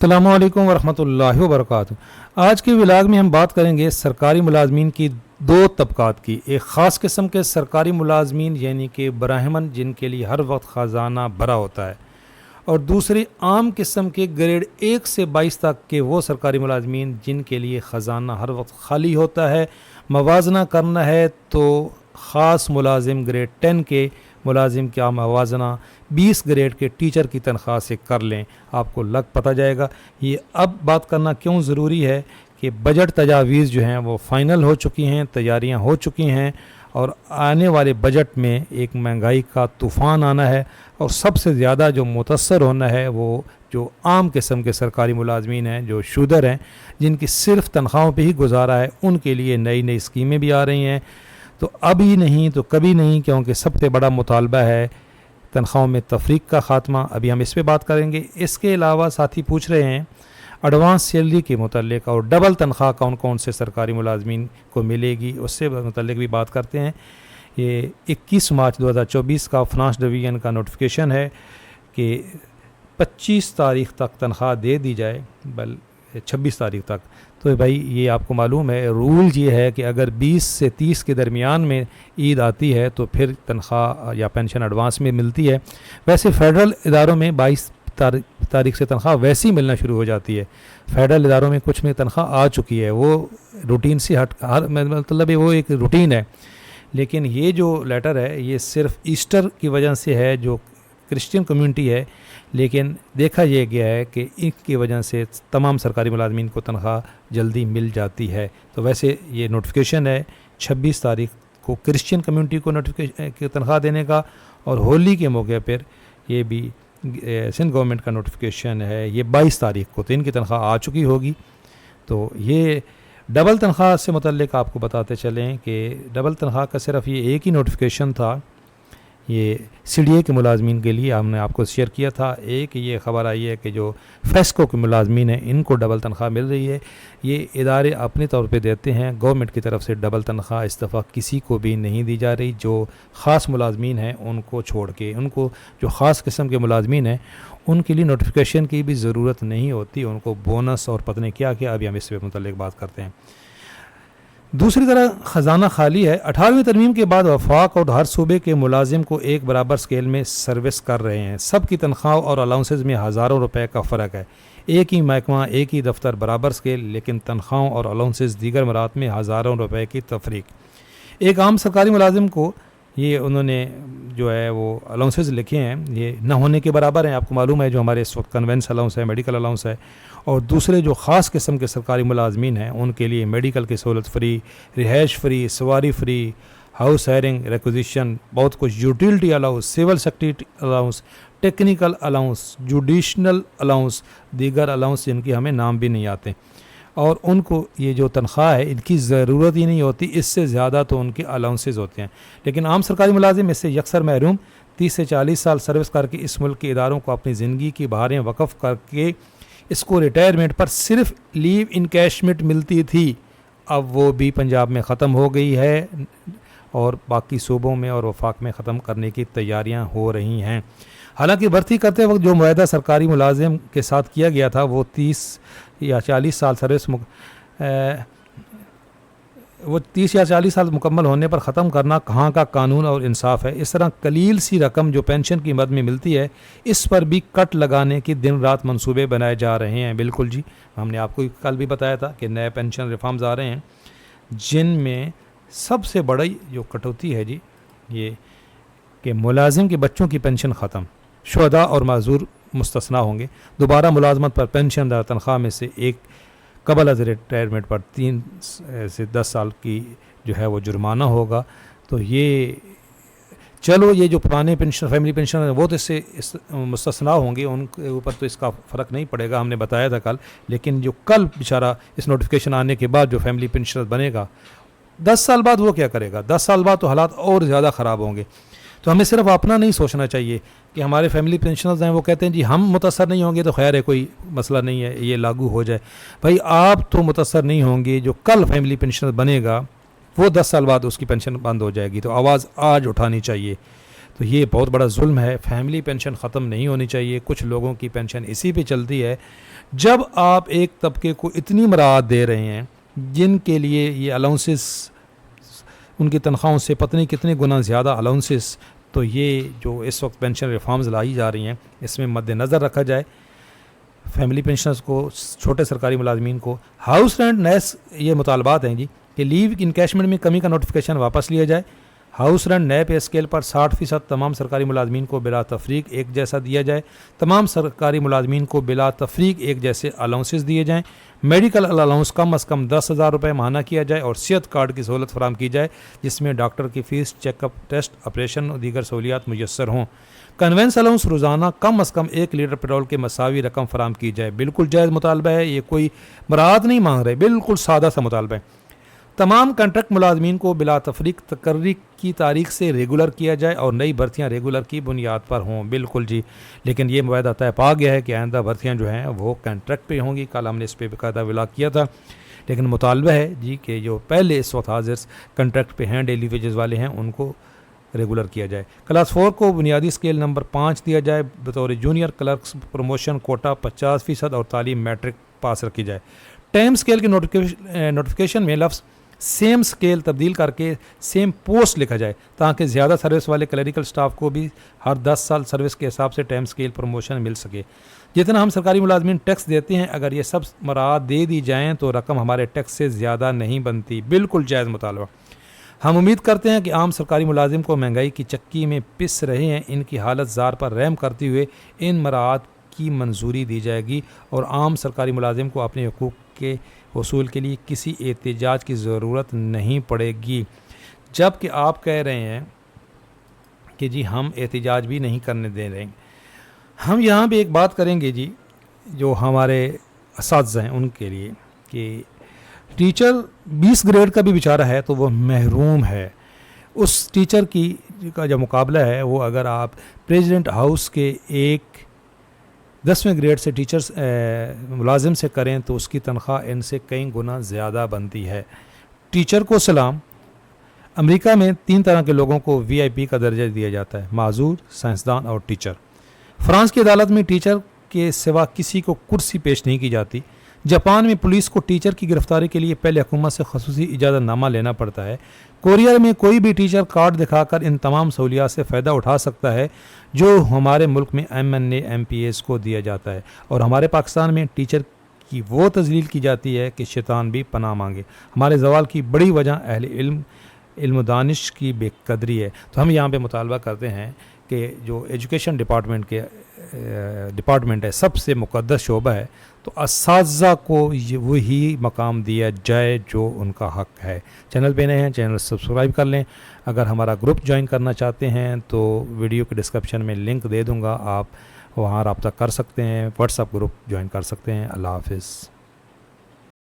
अस्सलामुअलैकुम वरहमतुल्लाहि वबरकातुहू। आज के व्लॉग में हम बात करेंगे सरकारी मुलाजमीन की दो तबकात की। एक ख़ास किस्म के सरकारी मुलाजमीन यानी कि ब्राह्मण जिनके लिए हर वक्त ख़जाना भरा होता है, और दूसरी आम किस्म के ग्रेड 1 से 22 तक के वो सरकारी मुलाजमीन जिनके लिए ख़जाना हर वक्त खाली होता है। मवाजना करना है तो ख़ास मुलाजिम ग्रेड 10 के मुलाजिम का मवाजना 20 ग्रेड के टीचर की तनख्वाह से कर लें, आपको लग पता जाएगा। ये अब बात करना क्यों ज़रूरी है कि बजट तजावीज़ जो हैं वो फ़ाइनल हो चुकी हैं, तैयारियां हो चुकी हैं, और आने वाले बजट में एक महंगाई का तूफ़ान आना है, और सबसे ज़्यादा जो मुतअस्सर होना है वो जो आम किस्म के सरकारी मुलाजमीन हैं, जो शूदर हैं, जिनकी सिर्फ तनख्वाहों पे ही गुजारा है, उनके लिए नई नई स्कीमें भी आ रही हैं। तो अभी नहीं तो कभी नहीं, क्योंकि सबसे बड़ा मुतालबा है तनख्वाहों में तफरीक का ख़ात्मा। अभी हम इस पे बात करेंगे। इसके अलावा साथी पूछ रहे हैं एडवांस सैलरी के मुतल्लिक और डबल तनख्वाह कौन कौन से सरकारी मुलाजमीन को मिलेगी, उससे मुतल्लिक भी बात करते हैं। ये 21 मार्च 2024 का फाइनेंस डिवीज़न का नोटिफिकेशन है कि 25 तारीख़ तक तनख्वाह दे दी जाए, बल 26 तारीख़ तक। तो भाई ये आपको मालूम है, रूल ये है कि अगर 20 से 30 के दरमियान में ईद आती है तो फिर तनख्वाह या पेंशन एडवांस में मिलती है। वैसे फ़ेडरल इदारों में 22 तारीख से तनख्वाह वैसे ही मिलना शुरू हो जाती है। फ़ेडरल इदारों में कुछ में तनख्वाह आ चुकी है, वो रूटीन से मतलब वो एक रूटीन है। लेकिन ये जो लेटर है ये सिर्फ ईस्टर की वजह से है, जो क्रिश्चियन कम्युनिटी है, लेकिन देखा यह गया है कि इनकी वजह से तमाम सरकारी मुलाजमीन को तनख्वाह जल्दी मिल जाती है। तो वैसे ये नोटिफिकेशन है 26 तारीख को क्रिश्चियन कम्युनिटी को नोटिफिकेशन तनख्वाह देने का, और होली के मौके पर ये भी सिंध गवर्नमेंट का नोटिफिकेशन है, ये 22 तारीख को, तो इनकी तनख्वाह आ चुकी होगी। तो ये डबल तनख्वाह से मुतल्लिक आपको बताते चलें कि डबल तनख्वाह का सिर्फ ये एक ही नोटिफिकेशन था, ये सीडीए के मुलाजमीन के लिए हमने आपको शेयर किया था। एक ये ख़बर आई है कि जो फेस्को के मुलाजमीन हैं इनको डबल तनख्वाह मिल रही है। ये इदारे अपने तौर पे देते हैं, गवर्नमेंट की तरफ से डबल तनख्वाह इस दफ़ा किसी को भी नहीं दी जा रही। जो ख़ास मुलाजमीन हैं उनको छोड़ के, उनको जो ख़ास किस्म के मुलाजमीन हैं उनके लिए नोटिफिकेशन की भी ज़रूरत नहीं होती, उनको बोनस और पता नहीं क्या क्या, अभी हम इस पर मुतल्लिक बात करते हैं। दूसरी तरफ ख़जाना खाली है। 18वीं तरमीम के बाद वफाक और हर सूबे के मुलाजिम को एक बराबर स्केल में सर्विस कर रहे हैं। सब की तनख्वाह और अलाउंसेस में हज़ारों रुपए का फ़र्क है। एक ही महकमा, एक ही दफ्तर, बराबर स्केल, लेकिन तनख्वाहों और अलाउंसेस दीगर मरात में हज़ारों रुपए की तफरीक। एक आम सरकारी मुलाजिम को ये उन्होंने जो है वो अलाउंसेस लिखे हैं, ये न होने के बराबर हैं। आपको मालूम है जो हमारे इस वक्त कन्वेंस अलाउंस है, मेडिकल अलाउंस है, और दूसरे जो ख़ास किस्म के सरकारी मुलाजमीन हैं उनके लिए मेडिकल की सहूलत फ्री, रिहाइश फ्री, सवारी फ्री, हाउस हायरिंग, रिक्विजिशन, बहुत कुछ, utility allowance, civil secretary allowance, technical allowance, judicial allowance, दीगर अलाउंस जिनके हमें नाम भी नहीं आते, और उनको ये जो तनख्वाह है इनकी ज़रूरत ही नहीं होती, इससे ज़्यादा तो उनके अलाउंसेस होते हैं। लेकिन आम सरकारी मुलाजिम इससे यकसर महरूम। 30 से 40 साल सर्विस करके इस मुल्क के इदारों को अपनी ज़िंदगी की बहारें वक़फ़ करके इसको रिटायरमेंट पर सिर्फ लीव इनकैशमेंट मिलती थी, अब वो भी पंजाब में ख़त्म हो गई है, और बाकी सूबों में और वफाक में ख़त्म करने की तैयारियां हो रही हैं। हालांकि भर्ती करते वक्त जो मुआहदा सरकारी मुलाजिम के साथ किया गया था वो 30 या 40 साल सर्विस वो 30 या 40 साल मुकम्मल होने पर ख़त्म करना कहाँ का कानून और इंसाफ है। इस तरह कलील सी रकम जो पेंशन की मद में मिलती है, इस पर भी कट लगाने की दिन रात मंसूबे बनाए जा रहे हैं। बिल्कुल जी, हमने आपको कल भी बताया था कि नए पेंशन रिफॉर्म्स आ रहे हैं, जिनमें सबसे बड़ी जो कटौती है जी ये कि मुलाजिम के बच्चों की पेंशन ख़त्म, शुहदा और माजूर मुस्तस्ना होंगे। दोबारा मुलाजमत पर पेंशन दर तनख्वाह में से एक कबल अज़ रिटायरमेंट पर 3 से 10 साल की जो है वो जुर्माना होगा। तो ये चलो, ये जो पुराने पेंशन, फैमिली पेंशन है, वो तो इससे मुस्तस्ना होंगे, उनके ऊपर तो इसका फ़र्क नहीं पड़ेगा, हमने बताया था कल। लेकिन जो कल बेचारा इस नोटिफिकेशन आने के बाद जो फैमिली पेंशन बनेगा 10 साल बाद, वो क्या करेगा? 10 साल बाद तो हालात और ज़्यादा ख़राब होंगे। तो हमें सिर्फ अपना नहीं सोचना चाहिए कि हमारे फैमिली पेंशनर्स हैं वो कहते हैं जी हम मुतासर नहीं होंगे तो खैर है, कोई मसला नहीं है, ये लागू हो जाए। भाई आप तो मुतासर नहीं होंगे, जो कल फैमिली पेंशनर बनेगा वो 10 साल बाद उसकी पेंशन बंद हो जाएगी। तो आवाज़ आज उठानी चाहिए। तो ये बहुत बड़ा जुल्म है, फैमिली पेंशन ख़त्म नहीं होनी चाहिए। कुछ लोगों की पेंशन इसी पे चलती है जब आप एक तबके को इतनी मराहत दे रहे हैं जिनके लिए ये अलाउंसेस उनकी तनख्वाहों से पता नहीं कितने गुना ज़्यादा अलाउंसेस, तो ये जो इस वक्त पेंशन रिफॉर्म्स लाई जा रही हैं इसमें मद्देनज़र रखा जाए। फैमिली पेंशनर्स को, छोटे सरकारी मुलाजमीन को हाउस रेंट नैस ये मुतालबात हैं जी कि लीव इनकैशमेंट में कमी का नोटिफिकेशन वापस लिया जाए। हाउस रेंट नए पे स्केल पर 60% तमाम सरकारी मुलाजमीन को बिला तफरीक एक जैसा दिया जाए। तमाम सरकारी मुलाजमीन को बिला तफरीक एक जैसे अलाउंसेस दिए जाएँ। मेडिकल अलाउंस कम अज़ कम 10,000 रुपये माहाना किया जाए और सेहत कार्ड की सहूलत फराम की जाए जिसमें डॉक्टर की फ़ीस, चेकअप, टेस्ट, ऑपरेशन और दीगर सहूलियात मुयस्सर हों। कन्वेंस अलाउंस रोज़ाना कम अज़ कम 1 लीटर पेट्रोल के मसावी रकम फराम की जाए। बिल्कुल जायज़ मुतालबा है, ये कोई मराहत नहीं मांग रहे, बिल्कुल सादा सा मुतालबा है। तमाम कॉन्ट्रैक्ट मुलाजमीन को बिला तफरीक तकर्री की तारीख से रेगुलर किया जाए और नई भर्तियाँ रेगुलर की बुनियाद पर हों। बिल्कुल जी, लेकिन ये मुआहदा तय पा गया है कि आइंदा भर्तियाँ जो हैं वो कॉन्ट्रैक्ट पे होंगी। कल हमने इस पर बाकायदा विलाग किया था, लेकिन मुतालबा है जी कि जो पहले इस वक्त हाजिर कॉन्ट्रैक्ट पे हैं, डेली वेजेस वाले हैं, उनको रेगुलर किया जाए। क्लास 4 को बुनियादी स्केल नंबर 5 दिया जाए। बतौर जूनियर क्लर्क्स प्रमोशन कोटा 50% और तालीम मैट्रिक पास रखी जाए। टाइम स्केल के नोटिफिकेशन में लफ्ज़ सेम स्केल तब्दील करके सेम पोस्ट लिखा जाए ताकि ज़्यादा सर्विस वाले क्लरिकल स्टाफ को भी हर 10 साल सर्विस के हिसाब से टाइम स्केल प्रमोशन मिल सके। जितना हम सरकारी मुलाजमीन टैक्स देते हैं, अगर ये सब मराहत दे दी जाएँ तो रकम हमारे टैक्स से ज़्यादा नहीं बनती। बिल्कुल जायज़ मुतालबा। हम उम्मीद करते हैं कि आम सरकारी मुलाजिम को महंगाई की चक्की में पिस रहे हैं, इनकी हालत ज़ार पर रहम करते हुए इन मराहत की मंजूरी दी जाएगी और आम सरकारी मुलाजिम को अपने हकूक़ के वसूल के लिए किसी एहतजाज की ज़रूरत नहीं पड़ेगी। जबकि आप कह रहे हैं कि जी हम एहतजाज भी नहीं करने दे रहे हैं। हम यहाँ भी एक बात करेंगे जी, जो हमारे असातिज़ा हैं उनके लिए, कि टीचर 20 ग्रेड का भी बेचारा है तो वो महरूम है। उस टीचर की का जो मुकाबला है वो अगर आप प्रेसिडेंट हाउस के एक 10वें ग्रेड से टीचर्स मुलाजिम से करें तो उसकी तनख्वाह इनसे कई गुना ज़्यादा बनती है। टीचर को सलाम। अमेरिका में 3 तरह के लोगों को VIP का दर्जा दिया जाता है: माजूर, साइंसदान और टीचर। फ्रांस की अदालत में टीचर के सिवा किसी को कुर्सी पेश नहीं की जाती। जापान में पुलिस को टीचर की गिरफ्तारी के लिए पहले हुकूमत से खसूसी इजाज़तनामा लेना पड़ता है। कोरिया में कोई भी टीचर कार्ड दिखाकर इन तमाम सहूलियात से फ़ायदा उठा सकता है जो हमारे मुल्क में MNA MPS को दिया जाता है, और हमारे पाकिस्तान में टीचर की वो तज़लील की जाती है कि शैतान भी पनाह मांगे। हमारे जवाल की बड़ी वजह अहले इल्म दानिश की बेकदरी है। तो हम यहाँ पे मुतालबा करते हैं कि जो एजुकेशन डिपार्टमेंट है, सबसे मुक़द्दस शोबा है, तो असातिज़ा को वही मकाम दिया जाए जो उनका हक है। चैनल पे नए हैं, चैनल सब्सक्राइब कर लें। अगर हमारा ग्रुप ज्वाइन करना चाहते हैं तो वीडियो के डिस्क्रिप्शन में लिंक दे दूँगा, आप वहाँ रब्ता कर सकते हैं, व्हाट्सएप ग्रुप ज्वाइन कर सकते हैं। अल्लाह हाफ़िज़।